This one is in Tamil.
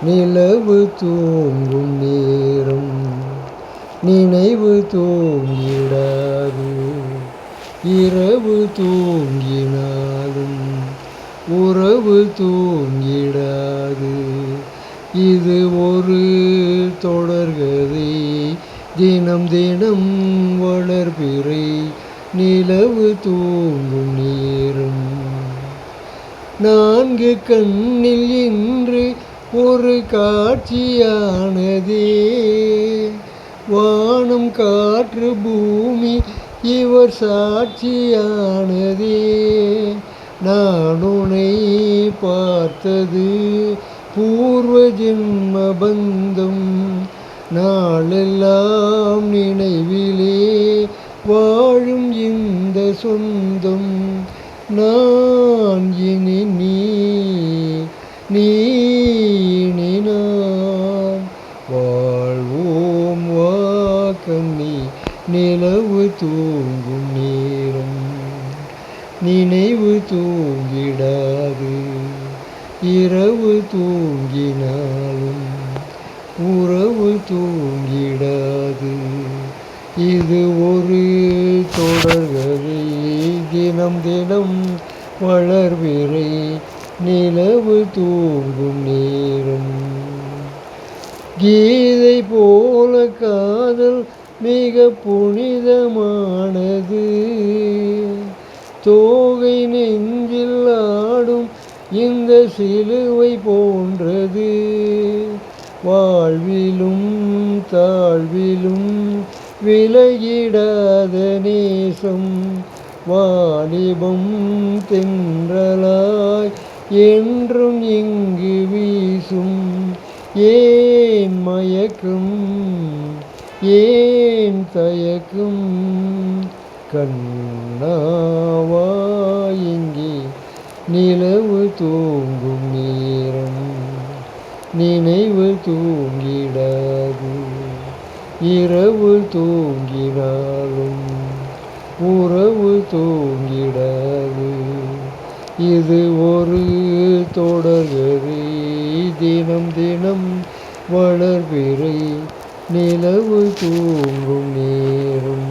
நிலவு தூங்கும் நேரம் நினைவு தூங்கிடாது. இரவு தூங்கினாலும் உறவு தூங்கிடாது. இது ஒரு தொடர்கதை, தினம் தினம் வளர்பிறை நிலவு தூங்கும் நேரம். நான்கு கண்ணில் இன்று ஒரு காட்சியானதே, வானம் காற்று பூமி இவர் சாட்சியானதே. நான் உன்னை பார்த்தது பூர்வ ஜென்ம பந்தம், நாளெல்லாம் நினைவிலே வாழும் இந்த சொந்தம். நான் இனி நீ இனி நான் வாழ்வோம் வா கண்ணி. நிலவு தூங்கும் நேரம் நினைவு தூங்கிடாது. இரவு தூங்கினாலும் உறவு தூங்கிடாது. இது ஒரு தொடர்கதை, தினம் தினம் வளர்பிறை நிலவு தூங்கும் நேரம். கீதை போல காதல் மிக புனிதமானது, தோகை நெஞ்சில் ஆடும் இந்த சிலுவை போன்றது. வாழ்விலும் தாழ்விலும் விலகிடாத நேசம், வாலிபம் தென்றலாய் என்றும் இங்கு வீசும். ஏன் மயக்கம் ஏன் தயக்கம், கண்ணாவா இங்கே. நிலவு தூங்கும் நேரம் நினைவு தூங்கிடாது. இரவு தூங்கினாலும் உறவு தூங்கிடாது. இது ஒரு தொடர்கதை, தினம் தினம் வளர்பிறை நிலவு தூங்கும் நேரம்.